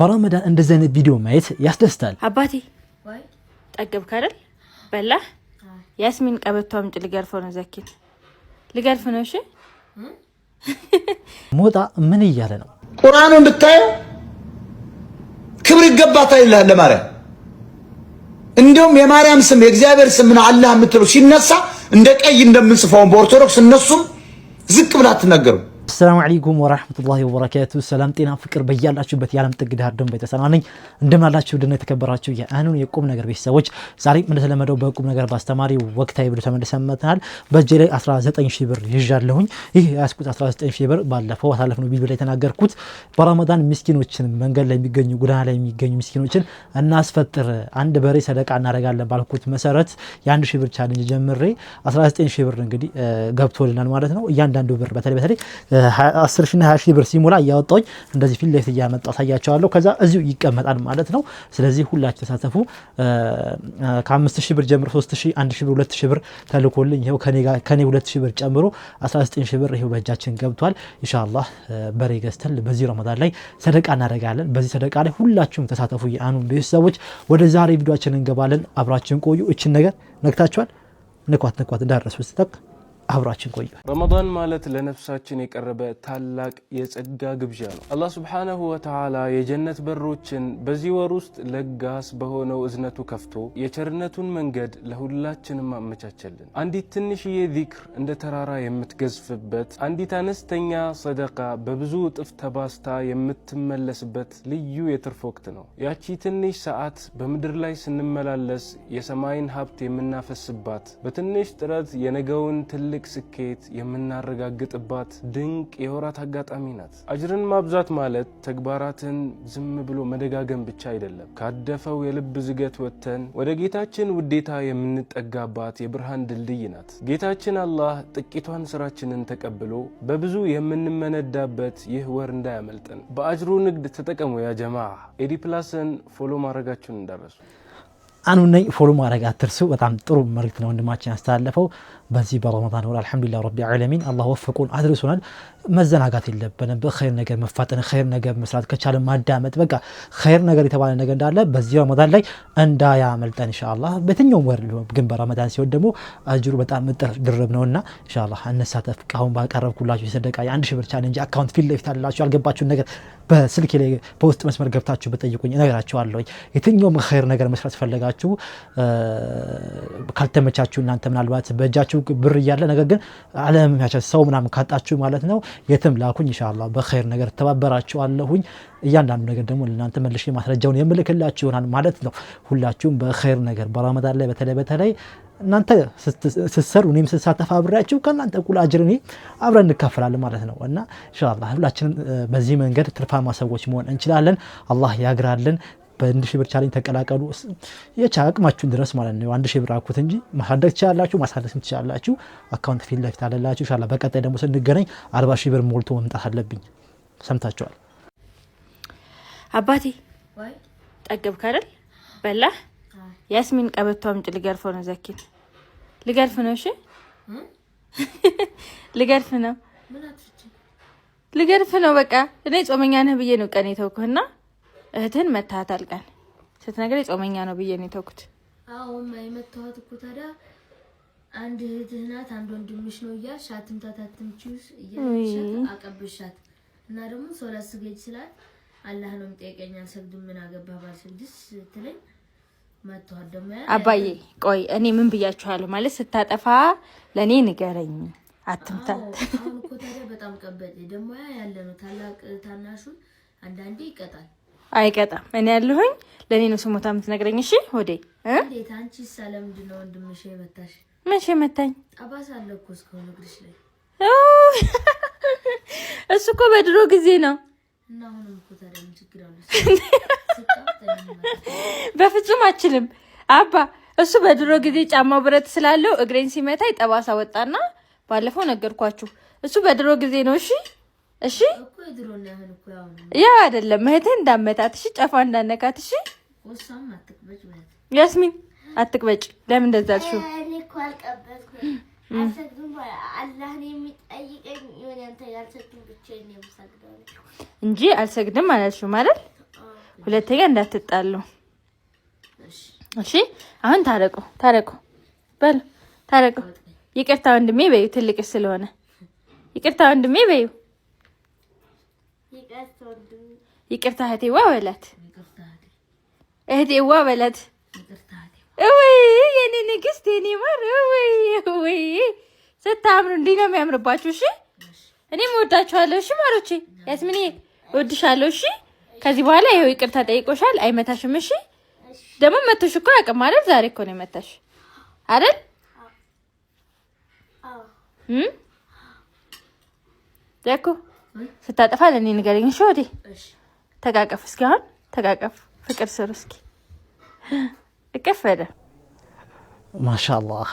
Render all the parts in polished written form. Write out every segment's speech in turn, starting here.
በረመዳን እንደዚህ አይነት ቪዲዮ ማየት ያስደስታል። አባቴ ወይ ጠገብክ አይደል? በላ ያስሚን ቀበቶ አምጪ ልገርፈው ነው ዘኪን ልገርፍ ነው። እሺ ሞጣ ምን እያለ ነው? ቁርአኑን ብታየው ክብር ይገባታል ይላል ለማርያም። እንደውም የማርያም ስም የእግዚአብሔር ስም ነው አላህ የምትለው ሲነሳ እንደ ቀይ እንደምንጽፈው በኦርቶዶክስ እነሱም ዝቅ ብላ አትናገሩ። السلام عليكم ورحمة الله وبركاته. سلام تينا فكر بيالاتشو بت يعلم تقدر دم بيتساناني عندما لاتشو دنا تكبراتشو يا أنو يقوم نجار بيسوج زاري من هذا المدو بقوم نجار باستماري وقتها يبرو تمن سمتنال بجلي أسرع زت أي شيء بر يجار لهون أسكت أسرع زت أي شيء بر بالله على فنو بيبلي تناجر كوت برمضان مسكين وتشن منقل لا يميجني يقولها لا يميجني مسكين وتشن الناس فتر عند بري صدق عنا رجال بالكوت مسارات يعني شيء بر تشالنج جمري أسرع زت أي شيء بر نقدي قبضوا لنا المعرضنا ياندو بر بتري 10,000 20,000 ብር ሲሞላ ያወጣኝ እንደዚህ ፊት ለፊት ያመጣ ታያቻለሁ። ከዛ እዚሁ ይቀመጣል ማለት ነው። ስለዚህ ሁላችሁ ተሳተፉ። ከ5,000 ብር ጀምሮ 3,000 1,000 ብር 2,000 ብር ተልኮልኝ ይሄው ከኔ 2,000 ብር ጨምሮ 19,000 ብር ይሄው በእጃችን ገብቷል። ኢንሻአላህ በሬ ገዝተን በዚህ ረመዳን ላይ ሰደቃ እናደርጋለን። በዚህ ሰደቃ ላይ ሁላችሁም ተሳተፉ። የአኑ ቤተሰቦች ወደ ዛሬ ቪዲዮአችን እንገባለን። አብራችሁን ቆዩ። እቺን ነገር ነክታችኋል? ንኳት እንዳረሱ ተጠቅ አብራችን ቆዩ። ረመዳን ማለት ለነፍሳችን የቀረበ ታላቅ የጸጋ ግብዣ ነው። አላህ Subhanahu Wa Ta'ala የጀነት በሮችን በዚህ ወር ውስጥ ለጋስ በሆነው እዝነቱ ከፍቶ የቸርነቱን መንገድ ለሁላችንም አመቻቸልን። አንዲት ትንሽዬ ዚክር እንደ ተራራ የምትገዝፍበት፣ አንዲት አነስተኛ ሰደቃ በብዙ እጥፍ ተባስታ የምትመለስበት ልዩ የትርፍ ወቅት ነው። ያቺ ትንሽ ሰዓት በምድር ላይ ስንመላለስ የሰማይን ሀብት የምናፈስባት፣ በትንሽ ጥረት የነገውን ትልቅ ስኬት የምናረጋግጥባት ድንቅ የወራት አጋጣሚ ናት። አጅርን ማብዛት ማለት ተግባራትን ዝም ብሎ መደጋገም ብቻ አይደለም። ካደፈው የልብ ዝገት ወጥተን ወደ ጌታችን ውዴታ የምንጠጋባት የብርሃን ድልድይ ናት። ጌታችን አላህ ጥቂቷን ስራችንን ተቀብሎ በብዙ የምንመነዳበት ይህ ወር እንዳያመልጠን በአጅሩ ንግድ ተጠቀሙ። ያ ጀማዓ ኤዲ+ን ፎሎ ማድረጋችሁን እንዳረሱ። አኑ ነኝ ፎሎ ማድረግ አትርሱ። በጣም ጥሩ መልእክት ነው ወንድማችን ያስተላለፈው። በዚህ በረመዳን ወር አልহামዱሊላህ ረቢል ዓለሚን አላህ ወፈቁን አድርሶናል። መዘናጋት የለብንም። በኸይር ነገር መፋጠን፣ ኸይር ነገር መስራት ከቻለ ማዳመጥ፣ በቃ ኸይር ነገር የተባለ ነገር እንዳለ በዚህ ረመዳን ላይ እንዳያመልጠን ኢንሻአላህ። በትኛውም ወር ግን በረመዳን ሲሆን ደግሞ አጅሩ በጣም ድርብ ነውና ኢንሻአላህ እንሳተፍ። አሁን ባቀረብኩላችሁ የሰደቃ የ1000 ብር ቻሌንጅ አካውንት ፊት ለፊት አላችሁ። ያልገባችሁን ነገር በስልክ ላይ በውስጥ መስመር ገብታችሁ በጠይቁኝ እነግራችኋለሁ። የትኛውም ኸይር ነገር መስራት ፈለጋችሁ ካልተመቻችሁ እናንተ ምናልባት በእጃችሁ ብር እያለ ነገር ግን አለመቻቻት ሰው ምናምን ካጣችሁ ማለት ነው የትም ላኩኝ ኢንሻአላህ በኸይር ነገር ተባበራችኋለሁኝ። እያንዳንዱ ነገር ደግሞ ለእናንተ መልሼ ማስረጃውን የምልክላችሁ ይሆናል ማለት ነው። ሁላችሁም በኸይር ነገር በረመዳን ላይ በተለይ እናንተ ስትሰሩ እኔም ስሳተፍ አብሬያችሁ ከእናንተ እኩል አጅር እኔ አብረን እንካፈላለን ማለት ነው። እና ኢንሻአላህ ሁላችንም በዚህ መንገድ ትርፋማ ሰዎች መሆን እንችላለን። አላህ ያግራልን። በ1000 ብር ቻሌንጅ ተቀላቀሉ። የቻቅማችሁን ድረስ ማለት ነው። 1000 ብር አኩት እንጂ ማሳደግ ትችላላችሁ፣ ማሳደስም ትችላላችሁ። አካውንት ፊት ለፊት አለላችሁ ኢንሻአላህ። በቀጣይ ደግሞ ስንገናኝ 40,000 ብር ሞልቶ መምጣት አለብኝ። ሰምታችኋል? አባቴ ወይ ጠገብክ አይደል? በላ ያስሚን ቀበቶ አምጪ ልገርፈው ነው ዘኪን ልገርፍ ነው። እሺ ልገርፍ ነው። ልገርፍ ነው። በቃ እኔ ጾመኛ ነህ ብዬ ነው ቀን የተውኩህና እህትን መታታል ቀን ስትነግረኝ ጾመኛ ነው ብዬ ነው የተውኩት። አዎ ማይመታው እኮ ታዲያ አንድ እህትህ ናት አንድ ወንድምሽ ነው እያልሽ አትምታታትምጪውስ እያልሽ አቀብሻት እና ደግሞ ሶላት ስገድ ስላት አላህ ነው የሚጠይቀኝ አልሰግድም ምን አገባህ ባልሰግድስ ትለኝ መታው ደግሞ አባዬ ቆይ እኔ ምን ብያችኋለሁ ማለት ስታጠፋ ለኔ ንገረኝ አትምታት። አሁን እኮ ታዲያ በጣም ቀበጥ ደግሞ ያለ ነው ታላቅ ታናሹን አንዳንዴ ይቀጣል አይቀጣም። እኔ ያለሁኝ ለኔ ነው ስሞታ የምትነግረኝ። እሺ ሆዴ እንዴት አንቺ ሰላምድ ነው ወንድምሽ የመታሽ? መቼ መታኝ? ጠባሳ አለኩ እስከሆነ ግርሽ ላይ እሱ እኮ በድሮ ጊዜ ነው እና አሁንም እኮ ታዲያ ምን ችግር አለው? በፍጹም አችልም አባ። እሱ በድሮ ጊዜ ጫማው ብረት ስላለው እግሬን ሲመታኝ ጠባሳ ወጣና ባለፈው ነገርኳችሁ። እሱ በድሮ ጊዜ ነው። እሺ እኮ ይድሮና ያህል እኮ ያ አይደለም እህቴ እንዳመታት እሺ፣ ጨፋ እንዳነካት እሺ። ወሳም አትቅበጭ ማለት ያስሚን አትቅበጭ። ለምን እንደዛ አልሽው? እኔ እኮ አልቀበጥኩም። አሰግዱም አላህ ነው የሚጠይቀኝ። የሆነ አንተ ያልሰግዱም ብቻ ነው የምሰግደው እንጂ አልሰግድም አላልሽው ማለት ሁለተኛ እንዳትጣሉ እሺ አሁን ታረቁ በል ታረቁ ይቅርታ ወንድሜ በዩ ትልቅ ስለሆነ ይቅርታ ወንድሜ በዩ ይቅርታ እህቴዋ በላት እህቴዋ በላት ወይ የኔ ንግስት የኔ ማር ወይ ስታምሩ እንዲህ ነው የሚያምርባችሁ እሺ እኔም እወዳችኋለሁ እሺ ማሮቼ ያስሚኔ እወድሻለሁ እሺ ከዚህ በኋላ ይሄው ይቅርታ ጠይቆሻል አይመታሽም እሺ ደግሞ መተሽ እኮ ያውቅም አይደል ዛሬ እኮ ነው የመታሽ አይደል ደኮ ስታጠፋ ለኔ ንገረኝ እሺ ወዴ ተቃቀፍ እስኪ አሁን ተቃቀፍ ፍቅር ስሩ እስኪ እከፈደ ማሻአላህ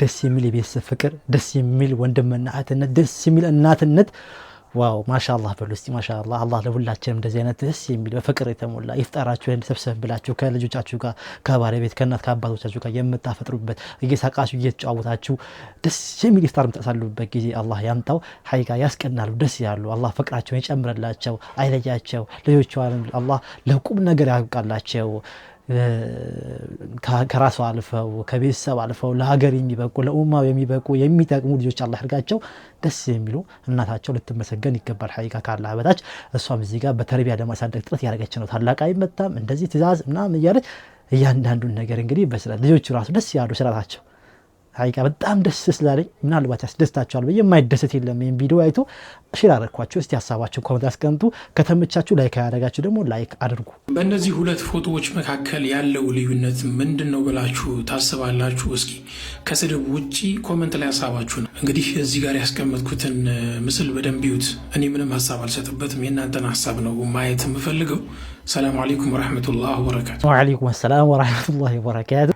ደስ የሚል የቤተሰብ ፍቅር ደስ የሚል ወንድምና እህትነት ደስ የሚል እናትነት ዋው ማሻአላህ በሉ እስቲ ማሻአላህ አላህ ለሁላችንም እንደዚህ አይነት ደስ የሚል በፍቅር የተሞላ ይፍጠራችሁ ተሰብሰብ ብላችሁ ከልጆቻችሁ ጋር ከባለቤት ከእናት ከአባቶቻችሁ ጋር የምታፈጥሩበት እየሳቃችሁ እየተጫወታችሁ ደስ የሚል ይፍጣር የምታሳልፉበት ጊዜ አላህ ያምጣው ሐቂቃ ያስቀናሉ ደስ ያሉ አላህ ፍቅራቸውን ይጨምርላቸው አይለያቸው ልጆቿን አላህ ለቁም ነገር ያብቃላቸው ከራሱ አልፈው ከቤተሰብ አልፈው ለሀገር የሚበቁ ለኡማው የሚበቁ የሚጠቅሙ ልጆች አላህ ያርጋቸው ደስ የሚሉ እናታቸው ልትመሰገን ይገባል ሐቂቃ ካላህ በታች እሷም እዚህ ጋር በተርቢያ ለማሳደግ ጥረት ያደረገች ነው ታላቅ አይመጣም እንደዚህ ትእዛዝ ምናምን እያለች እያንዳንዱን ነገር እንግዲህ በስራት ልጆቹ ራሱ ደስ ያሉ ስራታቸው ሐቂቃ በጣም ደስ ስላለኝ ምናልባት ያስደስታችኋል በየማይደሰት የለም ይሄን ቪዲዮ አይቶ ሼር አድርጓችሁ እስቲ ሐሳባችሁ ኮሜንት አስቀምጡ ከተመቻችሁ ላይክ ያደርጋችሁ ደግሞ ላይክ አድርጉ በእነዚህ ሁለት ፎቶዎች መካከል ያለው ልዩነት ምንድነው ብላችሁ ታስባላችሁ እስኪ ከስድብ ውጪ ኮሜንት ላይ ሐሳባችሁን እንግዲህ እዚህ ጋር ያስቀመጥኩትን ምስል በደንብ ይዩት እኔ ምንም ሐሳብ አልሰጥበትም የእናንተን ሐሳብ ነው ማየት የምፈልገው ሰላም አለይኩም ወራህመቱላሂ ወበረካቱ ወአለይኩም ሰላም ወራህመቱላሂ ወበረካቱ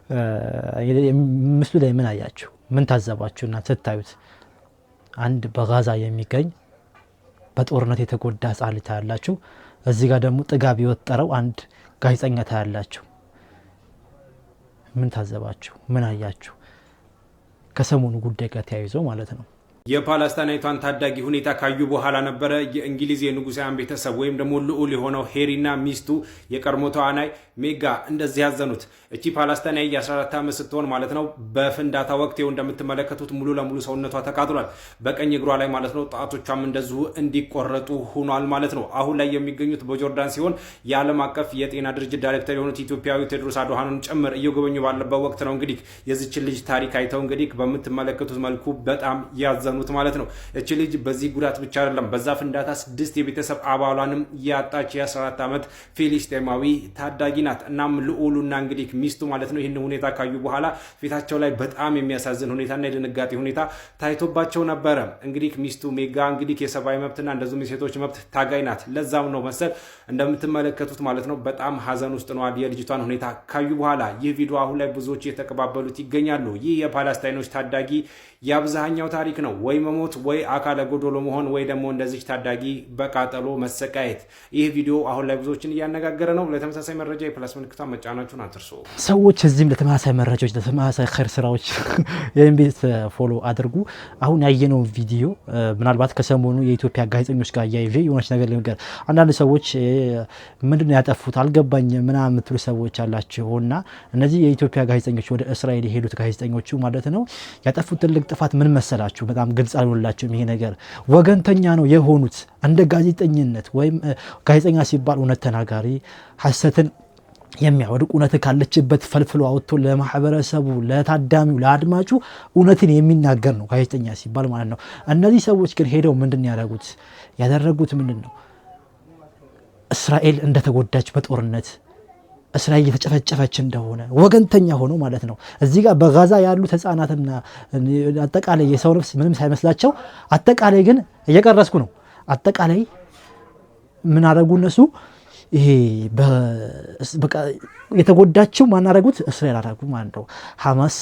ምስሉ ላይ ምን አያችሁ ምን ታዘባችሁና ስታዩት አንድ በጋዛ የሚገኝ በጦርነት የተጎዳ ህጻን ልጅ ታያላችሁ እዚህ ጋር ደግሞ ጥጋብ የወጠረው አንድ ጋዜጠኛ ታያላችሁ ምን ታዘባችሁ ምን አያችሁ ከሰሞኑ ጉዳይ ጋር ተያይዞ ማለት ነው የፓለስታይናዊቷን ታዳጊ ሁኔታ ካዩ በኋላ ነበረ የእንግሊዝ የንጉሳውያን ቤተሰብ ወይም ደግሞ ልዑል የሆነው ሄሪና ሚስቱ የቀድሞ ተዋናይ ሜጋ እንደዚህ ያዘኑት እቺ ፓለስታይናዊ የ14 ዓመት ስትሆን ማለት ነው በፍንዳታ ወቅት ይኸው እንደምትመለከቱት ሙሉ ለሙሉ ሰውነቷ ተቃጥሏል በቀኝ እግሯ ላይ ማለት ነው ጣቶቿም እንደዚሁ እንዲቆረጡ ሆኗል ማለት ነው አሁን ላይ የሚገኙት በጆርዳን ሲሆን የዓለም አቀፍ የጤና ድርጅት ዳይሬክተር የሆኑት ኢትዮጵያዊ ቴድሮስ አድሃኖም ጭምር እየጎበኙ ባለበት ወቅት ነው እንግዲህ የዚችን ልጅ ታሪክ አይተው እንግዲህ በምትመለከቱት መልኩ በጣም ያዘኑት ማለት ነው እቺ ልጅ በዚህ ጉዳት ብቻ አይደለም በዛ ፍንዳታ 6 የቤተሰብ አባሏንም ያጣች የ14 ዓመት ፊሊስጤማዊ ታዳጊ ናት እናም ልዑሉና እንግዲህ ሚስቱ ማለት ነው ይሄን ሁኔታ ካዩ በኋላ ፊታቸው ላይ በጣም የሚያሳዝን ሁኔታና የድንጋጤ ሁኔታ ታይቶባቸው ነበረ እንግዲህ ሚስቱ ሜጋ እንግዲህ የሰብአዊ መብትና እንደዚሁም የሴቶች መብት ታጋይ ናት ለዛም ነው መሰል እንደምትመለከቱት ማለት ነው በጣም ሀዘን ውስጥ ነው የልጅቷን ሁኔታ ካዩ በኋላ ይህ ቪዲዮ አሁን ላይ ብዙዎች እየተቀባበሉት ይገኛሉ ይህ የፓለስታይኖች ታዳጊ የአብዛኛው ታሪክ ነው ወይ መሞት ወይ አካለ ጎዶሎ መሆን ወይ ደግሞ እንደዚህ ታዳጊ በቃጠሎ መሰቃየት ይህ ቪዲዮ አሁን ላይ ብዙዎችን እያነጋገረ ነው ለተመሳሳይ መረጃ የፕላስ ምልክቷን መጫናችሁን አትርሱ ሰዎች እዚህም ለተመሳሳይ መረጃዎች ለተመሳሳይ ኸይር ስራዎች የኔን ቤት ፎሎ አድርጉ አሁን ያየነው ቪዲዮ ምናልባት ከሰሞኑ የኢትዮጵያ ጋዜጠኞች ጋር ያይዤ የሆነች ነገር ልንገር አንዳንድ ሰዎች ምንድነው ያጠፉት አልገባኝም ምናምን የምትሉ ሰዎች አላችሁና እነዚህ የኢትዮጵያ ጋዜጠኞች ወደ እስራኤል የሄዱት ጋዜጠኞቹ ማለት ነው ያጠፉት ትልቅ ጥፋት ምን መሰላችሁ በጣም ግልጽ አልሆነላችሁም ይሄ ነገር ወገንተኛ ነው የሆኑት እንደ ጋዜጠኝነት ወይም ጋዜጠኛ ሲባል እውነት ተናጋሪ ሐሰትን የሚያወድቅ እውነት ካለችበት ፈልፍሎ አውጥቶ ለማህበረሰቡ ለታዳሚው ለአድማጩ እውነትን የሚናገር ነው ጋዜጠኛ ሲባል ማለት ነው እነዚህ ሰዎች ግን ሄደው ምንድን ያደረጉት ምንድነው እስራኤል እንደተጎዳች በጦርነት እስራኤል እየተጨፈጨፈች እንደሆነ ወገንተኛ ሆኖ ማለት ነው እዚህ ጋር በጋዛ ያሉ ህፃናትና አጠቃላይ የሰው ነፍስ ምንም ሳይመስላቸው አጠቃላይ ግን እየቀረስኩ ነው አጠቃላይ ምን አደረጉ እነሱ ይሄ በቃ የተጎዳችው ማን አደረጉት እስራኤል አደረጉ ማለት ነው ሐማስ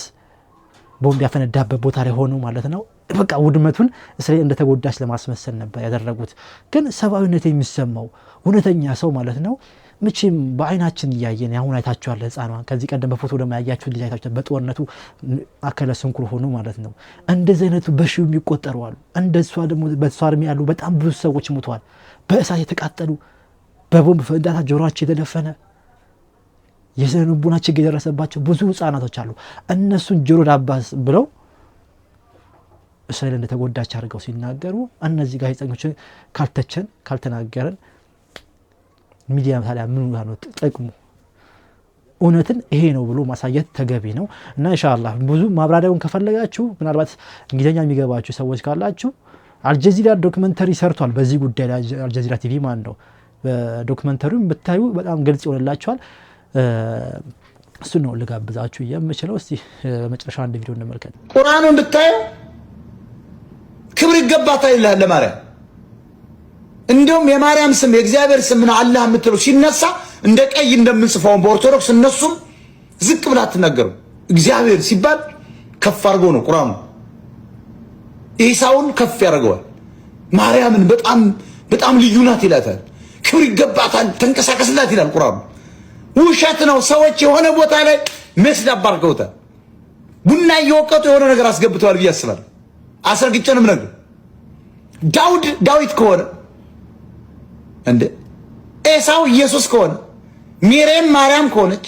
ቦምብ ያፈነዳበት ቦታ ላይ ሆኖ ማለት ነው በቃ ውድመቱን እስራኤል እንደተጎዳች ለማስመሰል ነበር ያደረጉት ግን ሰብአዊነት የሚሰማው እውነተኛ ሰው ማለት ነው ምንም በአይናችን እያየን ያሁን አይታችኋል ህፃኗን ከዚህ ቀደም በፎቶ ደግሞ ያያችሁት ልጅ አይታችኋል በጦርነቱ አከለ ስንኩል ሆኖ ማለት ነው እንደዚህ አይነቱ በሺው የሚቆጠሩ አሉ እንደሷ ደግሞ በሷርም ያሉ በጣም ብዙ ሰዎች ሞተዋል በእሳት የተቃጠሉ በቦምብ ፍንዳታ ጆሮአቸው የተደፈነ የስነ ልቦና ችግር የደረሰባቸው ብዙ ህፃናቶች አሉ። እነሱን ጆሮ ዳባ ብለው እስራኤል እንደተጎዳች አድርገው ሲናገሩ እነዚህ ጋዜጠኞች ካልተቸን ካልተናገረን ሚዲያ ታዲያ ምን ነው ጥቅሙ? እውነትን ይሄ ነው ብሎ ማሳየት ተገቢ ነው። እና ኢንሻአላህ ብዙ ማብራሪያውን ከፈለጋችሁ ምናልባት እንግሊዝኛ የሚገባችሁ ሰዎች ካላችሁ አልጀዚራ ዶክመንተሪ ሰርቷል በዚህ ጉዳይ ላይ አልጀዚራ ቲቪ ማለት ነው። በዶክመንተሪው ብታዩ በጣም ግልጽ ይሆንላችኋል። እሱ ነው ልጋብዛችሁ የምችለው። እስቲ በመጨረሻ አንድ ቪዲዮ እንመልከት። ቁርአኑን ብታዩ ክብር ይገባታል ይላል ለማርያም። እንደውም የማርያም ስም የእግዚአብሔር ስም ነው አላህ የምትለው ሲነሳ እንደ ቀይ እንደምንጽፈው በኦርቶዶክስ እነሱም ዝቅ ብላ አትናገሩ። እግዚአብሔር ሲባል ከፍ አድርጎ ነው ቁርአኑ። ኢሳውን ከፍ ያደርገዋል። ማርያምን በጣም ልዩ ናት ይላታል። ክብር ይገባታል ተንቀሳቀስላት ይላል ቁርአኑ። ውሸት ነው። ሰዎች የሆነ ቦታ ላይ መስዳብ አድርገውታል። ቡና እየወቀጡ የሆነ ነገር አስገብተዋል ብዬ አስባለሁ። አስረግጬንም ነገር ዳዊት ከሆነ እንደ ኤሳው ኢየሱስ ከሆነ ሚሪያም ማርያም ከሆነች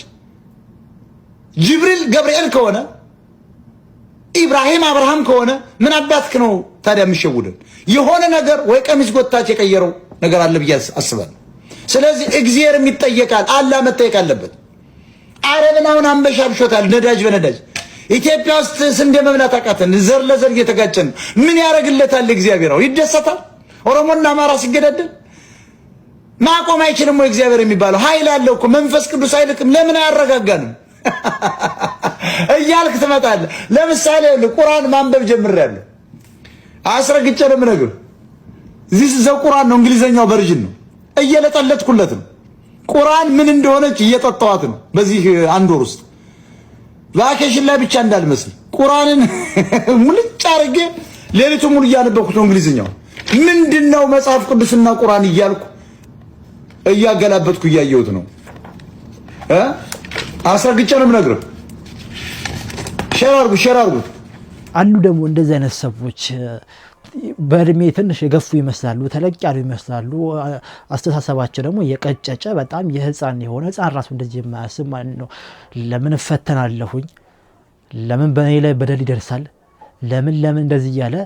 ጅብሪል ገብርኤል ከሆነ ኢብራሂም አብርሃም ከሆነ ምን አባትክ ነው ታዲያ የሚሸውደን? የሆነ ነገር ወይ ቀሚስ ጎታች የቀየረው ነገር አለ ብዬ አስባለሁ። ስለዚህ እግዚአብሔር የሚጠየቃል፣ አላህ መጠየቅ አለበት። አረብን አሁን አንበሻብሾታል ነዳጅ በነዳጅ ኢትዮጵያ ውስጥ ስንዴ መብላት አቃተን፣ ዘር ለዘር እየተጋጨን ምን ያደርግለታል እግዚአብሔር? ይደሰታል? ኦሮሞና አማራ ሲገዳደል ማቆም አይችልም ወይ እግዚአብሔር የሚባለው? ኃይል አለው እኮ መንፈስ ቅዱስ አይልክም? ለምን አያረጋጋንም እያልክ ትመጣለህ። ለምሳሌ ቁርአን ማንበብ ጀምሬያለሁ። አስረግጬ ነው የምነግርህ። ዚስ ዘ ቁርአን ነው፣ እንግሊዘኛው ቨርዥን ነው። እየለጠለጥኩለት ነው። ቁርአን ምን እንደሆነች እየጠጣዋት ነው በዚህ አንድ ወር ውስጥ። ቫኬሽን ላይ ብቻ እንዳልመስል ቁርአንን ሙልጭ አድርጌ ሌሊቱ ሙሉ እያነበብኩት ነው። እንግሊዝኛው ምንድነው መጽሐፍ ቅዱስና ቁርአን እያልኩ እያገላበጥኩ እያየሁት ነው። አስረግጬ ነው የምነግርህ። ሼር አድርጉ። አሉ ደግሞ እንደዚህ አይነት ሰዎች በእድሜ ትንሽ የገፉ ይመስላሉ፣ ተለቅ ያሉ ይመስላሉ። አስተሳሰባቸው ደግሞ የቀጨጨ በጣም የህፃን የሆነ ህፃን ራሱ እንደዚህ የማያስብ ማለት ነው። ለምን እፈተናለሁኝ? ለምን በእኔ ላይ በደል ይደርሳል? ለምን እንደዚህ እያለ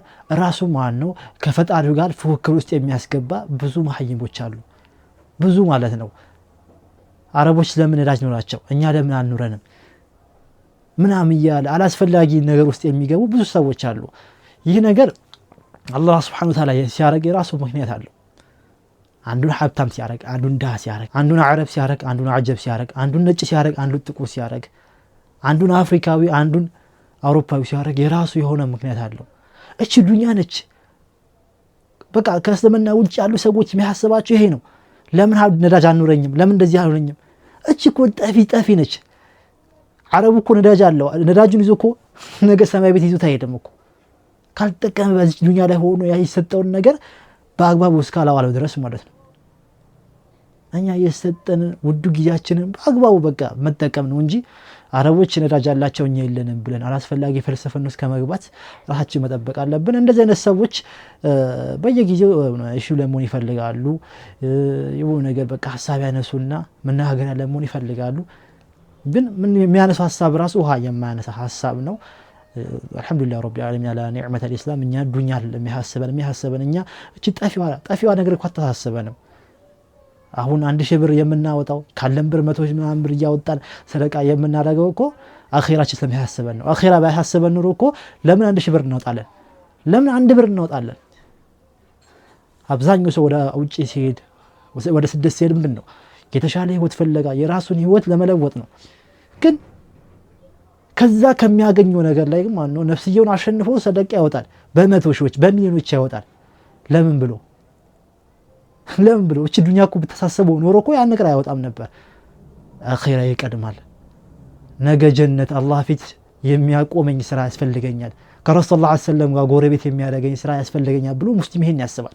ራሱ ማለት ነው ከፈጣሪው ጋር ፉክክር ውስጥ የሚያስገባ ብዙ መሀይሞች አሉ። ብዙ ማለት ነው። አረቦች ለምን ነዳጅ ኖራቸው እኛ ለምን አንኑረንም ምናምን እያለ አላስፈላጊ ነገር ውስጥ የሚገቡ ብዙ ሰዎች አሉ። ይህ ነገር አላህ Subhanahu Wa Ta'ala ሲያረግ የራሱ ምክንያት አለው። አንዱን ሀብታም ሲያረግ፣ አንዱን ድሃ ሲያረግ፣ አንዱን አረብ ሲያረግ፣ አንዱን አጀብ ሲያረግ፣ አንዱን ነጭ ሲያረግ፣ አንዱን ጥቁር ሲያረግ፣ አንዱን አፍሪካዊ አንዱን አውሮፓዊ ሲያረግ የራሱ የሆነ ምክንያት አለው። እቺ ዱንያ ነች። በቃ ከእስልምና ውጭ ያሉ ሰዎች የሚያስባቸው ይሄ ነው። ለምን ነዳጅ አንኖረኝም? ለምን እንደዚህ አልሆነኝም? እቺ እኮ ጠፊ ነች። አረቡ እኮ ነዳጅ አለው። ነዳጁን ይዞ እኮ ነገ ሰማይ ቤት ይዞት አይሄድም እኮ ካልተጠቀመ በዚህ ዱንያ ላይ ሆኖ ያይሰጠውን ነገር በአግባቡ እስካላዋለው ድረስ ማለት ነው። እኛ የሰጠን ውዱ ጊዜያችንን በአግባቡ በቃ መጠቀም ነው እንጂ አረቦች ነዳጅ አላቸው እኛ የለንም ብለን አላስፈላጊ ፍልስፍና ውስጥ ከመግባት ራሳችን መጠበቅ አለብን። እንደዚህ አይነት ሰዎች በየጊዜው እሺ ለመሆን ይፈልጋሉ። የሆነ ነገር በቃ ሐሳብ ያነሱና መናገር ለመሆን ይፈልጋሉ። ግን ምን የሚያነሱ ሐሳብ ራሱ ውሃ የማያነሳ ሐሳብ ነው። አልহামዱሊላህ ረቢል ዓለሚን አላ ኒዕመተል ኢስላም። እኛ ዱንያ የሚያስበን እኛ እቺ ጠፊዋ ነገር እኮ አታሳስበንም። አሁን 1000 ብር የምናወጣው ካለን ብር 100 ምናምን ብር እያወጣን ሰደቃ የምናደርገው እኮ አኺራችን ስለሚያስበን ነው። አኺራ ባይሐስበን ኑሮ እኮ ለምን 1000 ብር እናወጣለን? ለምን 1 ብር እናወጣለን? አብዛኛው ሰው ወደ ውጪ ሲሄድ ወደ ስደት ሲሄድ ምንድነው የተሻለ ህይወት ፍለጋ የራሱን ህይወት ለመለወጥ ነው። ግን ከዛ ከሚያገኘው ነገር ላይ ማለት ነው ነፍስየውን አሸንፎ ሰደቃ ያወጣል። በመቶ ሺዎች በሚሊዮኖች ያወጣል። ለምን ብሎ እቺ ዱንያ እኮ ብታሳስበው ኖሮ እኮ ያን ነገር አያወጣም ነበር። አኺራ ይቀድማል። ነገ ጀነት አላህ ፊት የሚያቆመኝ ስራ ያስፈልገኛል፣ ከረሱል ሰለላሁ ዐለይሂ ወሰለም ጋር ጎረቤት የሚያደርገኝ ስራ ያስፈልገኛል ብሎ ሙስሊም ይሄን ያስባል።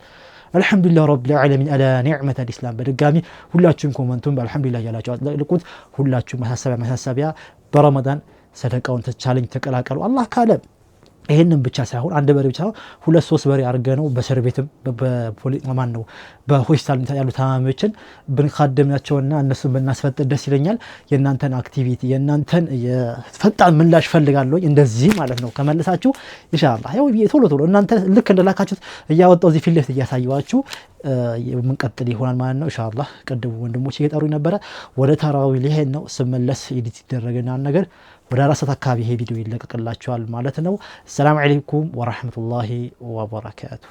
አልহামዱሊላህ ረቢል ዓለሚን አላ ኒዕመተል ኢስላም። በድጋሚ ሁላችሁም ኮመንቱን በአልহামዱሊላህ ያላችሁ አጥልቁት። ሁላችሁም ማሳሰቢያ በረመዳን ሰደቃውን ተቻለኝ ተቀላቀሉ። አላህ ካለ ይሄንን ብቻ ሳይሆን አንድ በሬ ብቻ ሳይሆን 2-3 በሬ አርገነው በእስር ቤትም በፖሊስ ነው በሆስፒታል ያሉ ታማሚዎችን ብንካደምናቸውና እነሱን ብናስፈጥር ደስ ይለኛል። የእናንተን አክቲቪቲ የእናንተን የፈጣን ምላሽ ፈልጋለሁ እንደዚህ ማለት ነው። ከመለሳችሁ ኢንሻአላህ ያው ቶሎ እናንተ ልክ እንደላካችሁት እያወጣው እዚህ ፊት ለፊት እያሳየዋችሁ የምንቀጥል ይሆናል ማለት ነው ኢንሻአላህ። ቀደሙ ወንድሞች እየጠሩኝ ነበረ ወደ ተራዊ ሊሄድ ነው። ስመለስ ኤዲት ይደረግና ነገር ወደ 4 ሰዓት አካባቢ ይሄ ቪዲዮ ይለቀቅላችኋል ማለት ነው። ሰላም አለይኩም ወራህመቱላሂ ወበረካቱ።